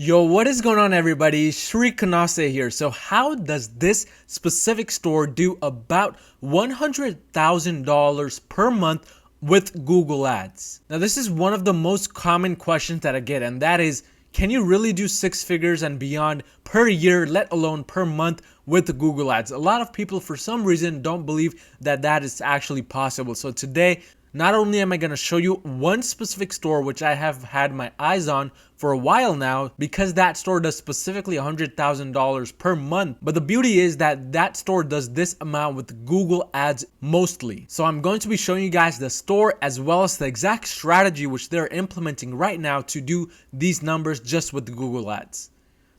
Yo, what is going on everybody? Shri Kanase here. So how does this specific store do about $100,000 per month with Google Ads? Now this is one of the most common questions that I get, and that is, can you really do six figures and beyond per year, let alone per month with Google Ads? A lot of people for some reason don't believe that that is actually possible. So today, not only am I going to show you one specific store which I have had my eyes on for a while now, because that store does specifically $100,000 per month, but the beauty is that that store does this amount with Google Ads mostly. So I'm going to be showing you guys the store as well as the exact strategy which they're implementing right now to do these numbers just with Google Ads.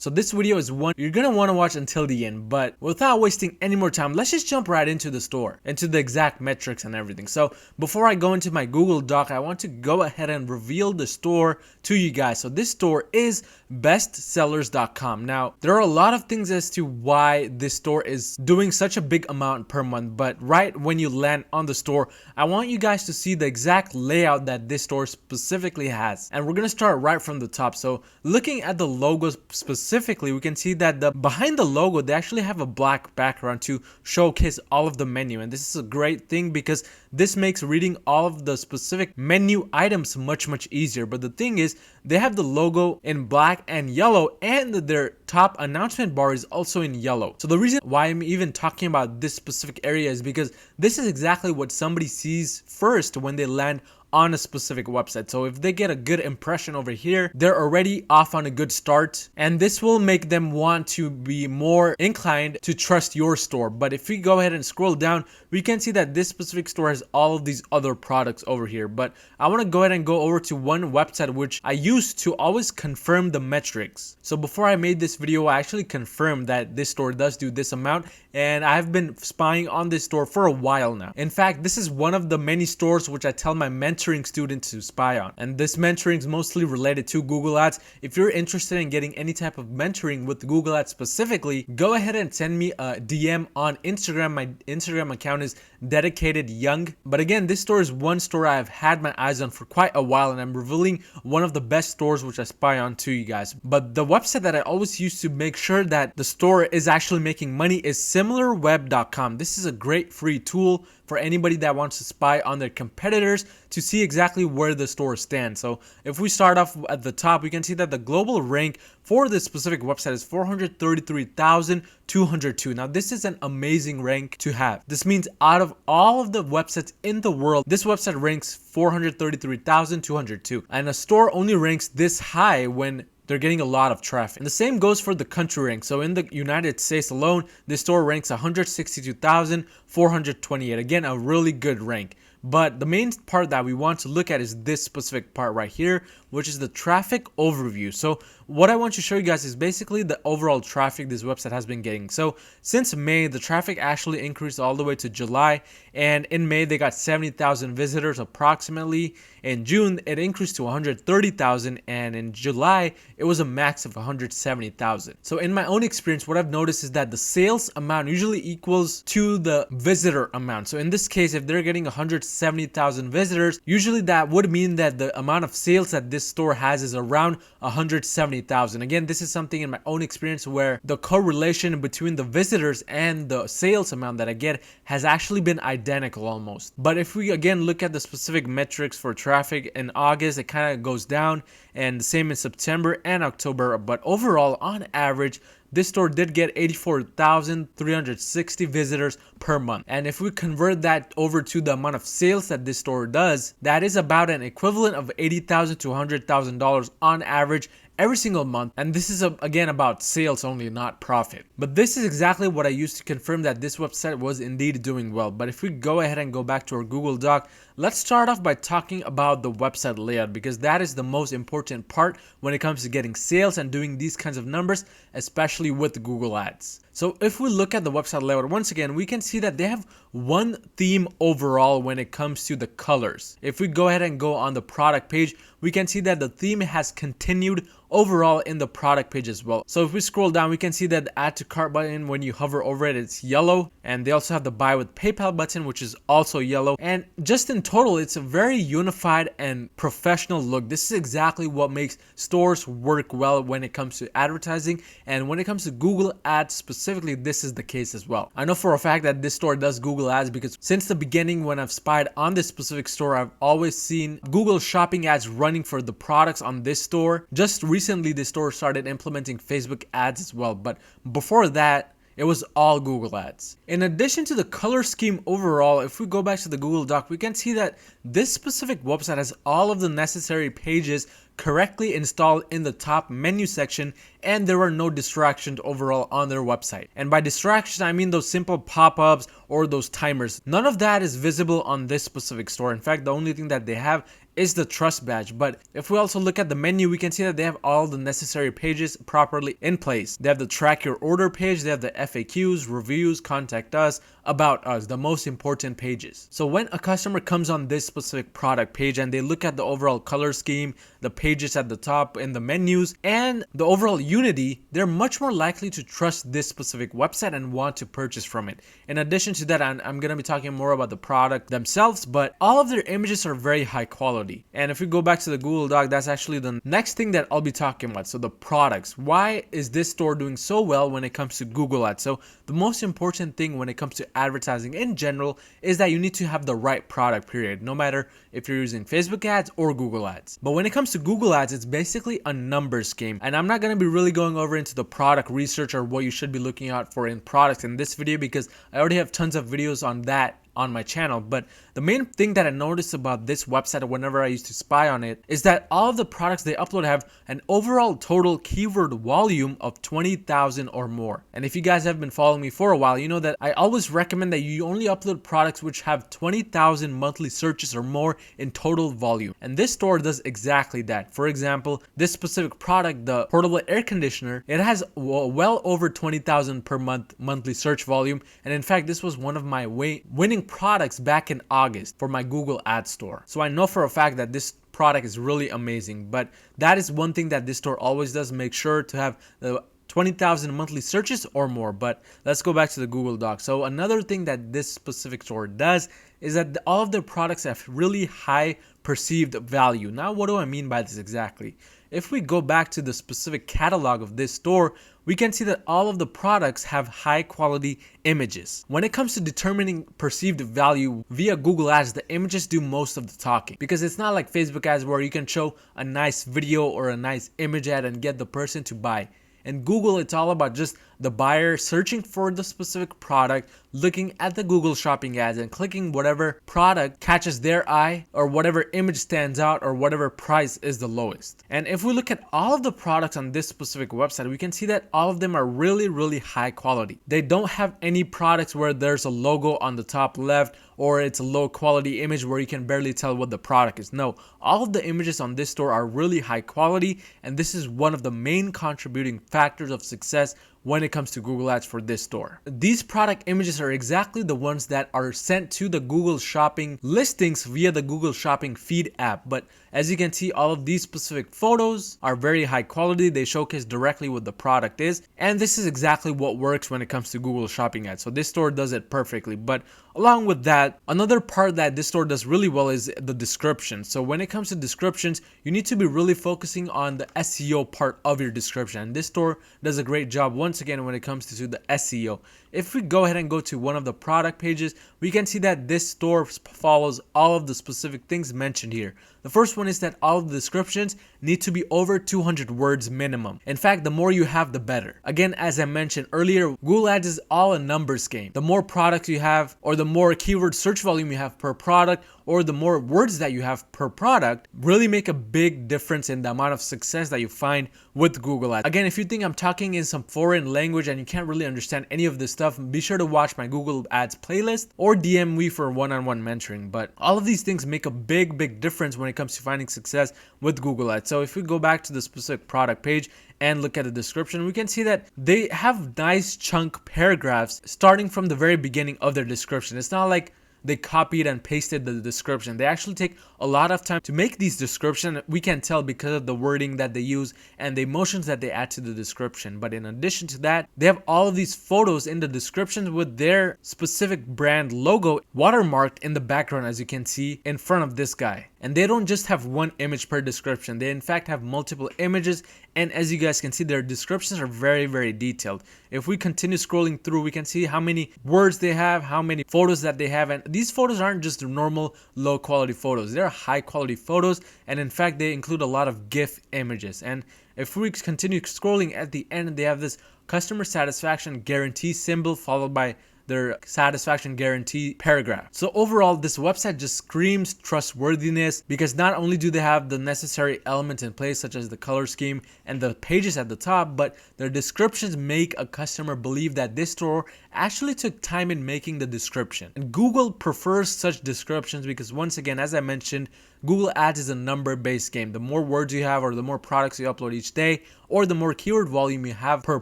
So this video is one you're going to want to watch until the end, but without wasting any more time, let's just jump right into the store, into the exact metrics and everything. So before I go into my Google Doc, I want to go ahead and reveal the store to you guys. So this store is bestsellers.com. Now, there are a lot of things as to why this store is doing such a big amount per month, but right when you land on the store, I want you guys to see the exact layout that this store specifically has. And we're going to start right from the top. So looking at the logos specifically, we can see that behind the logo, they actually have a black background to showcase all of the menu. And this is a great thing because this makes reading all of the specific menu items much easier. But the thing is, they have the logo in black and yellow, and their top announcement bar is also in yellow. So the reason why I'm even talking about this specific area is because this is exactly what somebody sees first when they land on a specific website. So if they get a good impression over here, they're already off on a good start, and this will make them want to be more inclined to trust your store. But if we go ahead and scroll down, we can see that this specific store has all of these other products over here. But I want to go ahead and go over to one website which I used to always confirm the metrics. So before I made this video, I actually confirmed that this store does do this amount, and I've been spying on this store for a while now. In fact, this is one of the many stores which I tell my mentoring students to spy on, and this mentoring is mostly related to Google Ads. If you're interested in getting any type of mentoring with Google Ads specifically, go ahead and send me a DM on Instagram. My Instagram account is dedicated young. But again, this store is one store I've had my eyes on for quite a while, and I'm revealing one of the best stores which I spy on to you guys. But the website that I always use to make sure that the store is actually making money is similarweb.com. This is a great free tool for anybody that wants to spy on their competitors to see exactly where the store stands. So if we start off at the top, we can see that the global rank for this specific website is 433,202. Now this is an amazing rank to have. This means out of all of the websites in the world, this website ranks 433,202, and a store only ranks this high when they're getting a lot of traffic. And the same goes for the country rank. So in the United States alone, this store ranks 162,428. Again, a really good rank. But the main part that we want to look at is this specific part right here, which is the traffic overview. So what I want to show you guys is basically the overall traffic this website has been getting. So since May, the traffic actually increased all the way to July, and in May they got 70,000 visitors approximately. In June it increased to 130,000, and in July it was a max of 170,000. So in my own experience, what I've noticed is that the sales amount usually equals to the visitor amount. So in this case, if they're getting 170,000 visitors, usually that would mean that the amount of sales that this store has is around 170,000. Again, this is something in my own experience where the correlation between the visitors and the sales amount that I get has actually been identical almost. But if we again look at the specific metrics for traffic in August, it kind of goes down, and the same in September and October. But overall, on average, this store did get 84,360 visitors per month. And if we convert that over to the amount of sales that this store does, that is about an equivalent of $80,000 to $100,000 on average every single month. And this is again about sales only, not profit. But this is exactly what I used to confirm that this website was indeed doing well. But if we go ahead and go back to our Google Doc, let's start off by talking about the website layout, because that is the most important part when it comes to getting sales and doing these kinds of numbers, especially with Google Ads. So if we look at the website layout, once again, we can see that they have one theme overall when it comes to the colors. If we go ahead and go on the product page, we can see that the theme has continued overall in the product page as well. So if we scroll down, we can see that the add to cart button, when you hover over it, it's yellow. And they also have the buy with PayPal button, which is also yellow. And just in total, it's a very unified and professional look. This is exactly what makes stores work well when it comes to advertising, and when it comes to Google Ads specifically, this is the case as well. I know for a fact that this store does Google Ads because since the beginning when I've spied on this specific store, I've always seen Google Shopping ads running for the products on this store. Just recently, this store started implementing Facebook ads as well, but before that, it was all Google Ads. In addition to the color scheme overall, if we go back to the Google Doc, we can see that this specific website has all of the necessary pages correctly installed in the top menu section, and there are no distractions overall on their website. And by distractions, I mean those simple pop-ups or those timers. None of that is visible on this specific store. In fact, the only thing that they have is the trust badge. But if we also look at the menu, we can see that they have all the necessary pages properly in place. They have the track your order page, they have the FAQs, reviews, contact us, about us, the most important pages. So when a customer comes on this specific product page and they look at the overall color scheme, the pages at the top in the menus, and the overall unity, they're much more likely to trust this specific website and want to purchase from it. In addition to that, I'm going to be talking more about the product themselves, but all of their images are very high quality. And if we go back to the Google Doc, that's actually the next thing that I'll be talking about. So the products. Why is this store doing so well when it comes to Google Ads? So the most important thing when it comes to advertising in general is that you need to have the right product, period, no matter if you're using Facebook ads or Google Ads. But when it comes to Google Ads, it's basically a numbers game. And I'm not going to be really going over into the product research or what you should be looking out for in products in this video, because I already have tons of videos on that on my channel. But the main thing that I noticed about this website whenever I used to spy on it is that all of the products they upload have an overall total keyword volume of 20,000 or more. And if you guys have been following me for a while, you know that I always recommend that you only upload products which have 20,000 monthly searches or more in total volume. And this store does exactly that. For example, this specific product, the portable air conditioner, it has well over 20,000 per month monthly search volume. And in fact, this was one of my winning products back in August for my Google Ads store. So I know for a fact that this product is really amazing, but that is one thing that this store always does, make sure to have the 20,000 monthly searches or more. But let's go back to the Google Doc. So another thing that this specific store does is that all of their products have really high perceived value. Now, what do I mean by this exactly? If we go back to the specific catalog of this store, we can see that all of the products have high quality images. When it comes to determining perceived value via Google Ads, the images do most of the talking, because it's not like Facebook ads where you can show a nice video or a nice image ad and get the person to buy. In Google, it's all about just the buyer searching for the specific product, looking at the Google Shopping ads and clicking whatever product catches their eye, or whatever image stands out, or whatever price is the lowest. And if we look at all of the products on this specific website, we can see that all of them are really high quality. They don't have any products where there's a logo on the top left, or it's a low quality image where you can barely tell what the product is. No, all of the images on this store are really high quality, and this is one of the main contributing factors of success when it comes to Google Ads for this store. These product images are exactly the ones that are sent to the Google Shopping listings via the Google Shopping feed app. But as you can see, all of these specific photos are very high quality. They showcase directly what the product is. And this is exactly what works when it comes to Google Shopping ads. So this store does it perfectly. But along with that, another part that this store does really well is the description. So when it comes to descriptions, you need to be really focusing on the SEO part of your description. And this store does a great job once again when it comes to the SEO. If we go ahead and go to one of the product pages, we can see that this store follows all of the specific things mentioned here. The first one is that all of the descriptions need to be over 200 words minimum. In fact, the more you have, the better. Again, as I mentioned earlier, Google Ads is all a numbers game. The more products you have, or the more keyword search volume you have per product, or the more words that you have per product, really make a big difference in the amount of success that you find with Google Ads. Again, if you think I'm talking in some foreign language and you can't really understand any of this stuff, be sure to watch my Google Ads playlist or DM me for one-on-one mentoring. But all of these things make a big difference when it comes to finding success with Google Ads. So if we go back to the specific product page and look at the description, we can see that they have nice chunk paragraphs starting from the very beginning of their description. It's not like they copied and pasted the description. They actually take a lot of time to make these descriptions. We can tell because of the wording that they use and the emotions that they add to the description. But in addition to that, they have all of these photos in the descriptions with their specific brand logo watermarked in the background, as you can see in front of this guy. And they don't just have one image per description. They in fact have multiple images, and as you guys can see, their descriptions are very, very detailed. If we continue scrolling through, we can see how many words they have, how many photos that they have, and these photos aren't just normal low quality photos. They're high quality photos, and in fact they include a lot of GIF images. And if we continue scrolling, at the end they have this customer satisfaction guarantee symbol followed by their satisfaction guarantee paragraph. So overall, this website just screams trustworthiness, because not only do they have the necessary elements in place such as the color scheme and the pages at the top, but their descriptions make a customer believe that this store actually took time in making the description. And Google prefers such descriptions because, once again, as I mentioned, Google Ads is a number-based game. The more words you have, or the more products you upload each day, or the more keyword volume you have per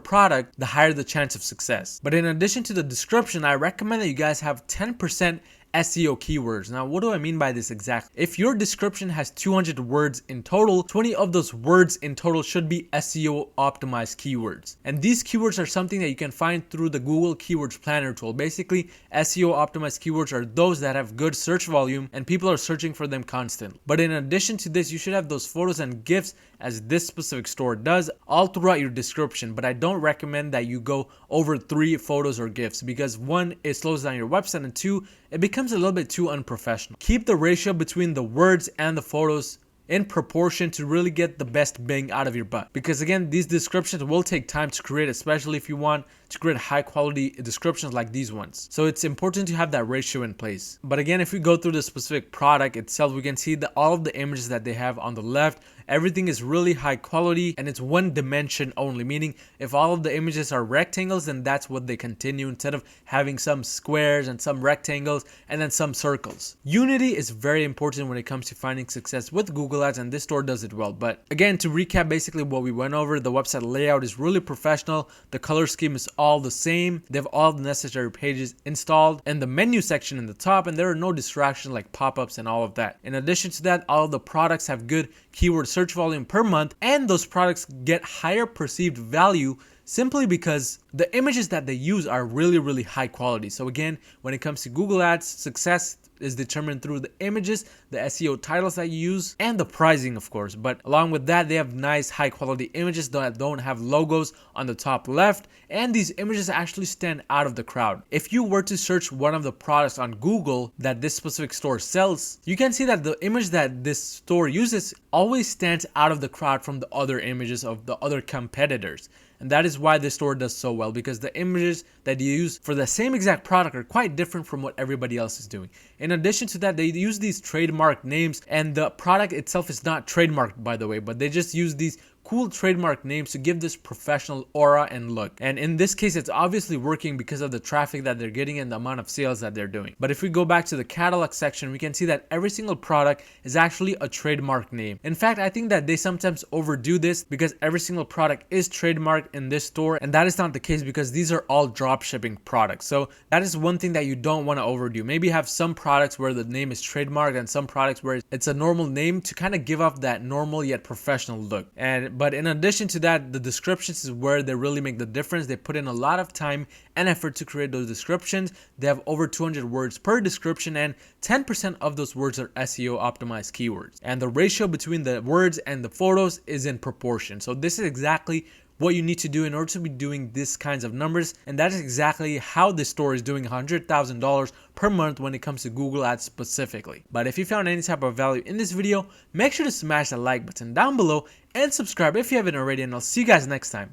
product, the higher the chance of success. But in addition to the description, I recommend that you guys have 10% SEO keywords. Now, what do I mean by this exactly? If your description has 200 words in total, 20 of those words in total should be SEO optimized keywords. And these keywords are something that you can find through the Google Keywords Planner tool. Basically, SEO optimized keywords are those that have good search volume and people are searching for them constantly. But in addition to this, you should have those photos and GIFs, as this specific store does, all throughout your description. But I don't recommend that you go over 3 photos or GIFs, because 1, it slows down your website, and 2, it becomes a little bit too unprofessional. Keep the ratio between the words and the photos in proportion to really get the best bang out of your butt. Because again, these descriptions will take time to create, especially if you want to create high quality descriptions like these ones. So it's important to have that ratio in place. But again, if we go through the specific product itself, we can see that all of the images that they have on the left, everything is really high quality and it's one dimension only, meaning if all of the images are rectangles, then that's what they continue, instead of having some squares and some rectangles and then some circles. Unity is very important when it comes to finding success with Google Ads, and this store does it well. But again, to recap basically what we went over, the website layout is really professional. The color scheme is all the same. They have all the necessary pages installed and the menu section in the top, and there are no distractions like pop-ups and all of that. In addition to that, all of the products have good keyword search volume per month, and those products get higher perceived value simply because the images that they use are really, really high quality. So again, when it comes to Google Ads, success is determined through the images, the SEO titles that you use, and the pricing, of course. But along with that, they have nice high quality images that don't have logos on the top left, and these images actually stand out of the crowd. If you were to search one of the products on Google that this specific store sells, you can see that the image that this store uses always stands out of the crowd from the other images of the other competitors. And that is why this store does so well, because the images that you use for the same exact product are quite different from what everybody else is doing. In addition to that, they use these trademark names, and the product itself is not trademarked, by the way, but they just use these cool trademark names to give this professional aura and look. And in this case, it's obviously working because of the traffic that they're getting and the amount of sales that they're doing. But if we go back to the catalog section, we can see that every single product is actually a trademark name. In fact, I think that they sometimes overdo this, because every single product is trademarked in this store, and that is not the case because these are all dropshipping products. So that is one thing that you don't want to overdo. Maybe have some products where the name is trademarked and some products where it's a normal name, to kind of give off that normal yet professional look. But in addition to that, the descriptions is where they really make the difference. They put in a lot of time and effort to create those descriptions. They have over 200 words per description, and 10% of those words are SEO optimized keywords. And the ratio between the words and the photos is in proportion. So this is exactly what you need to do in order to be doing these kinds of numbers, and that is exactly how this store is doing $100,000 per month when it comes to Google Ads specifically. But if you found any type of value in this video, make sure to smash the like button down below and subscribe if you haven't already, and I'll see you guys next time.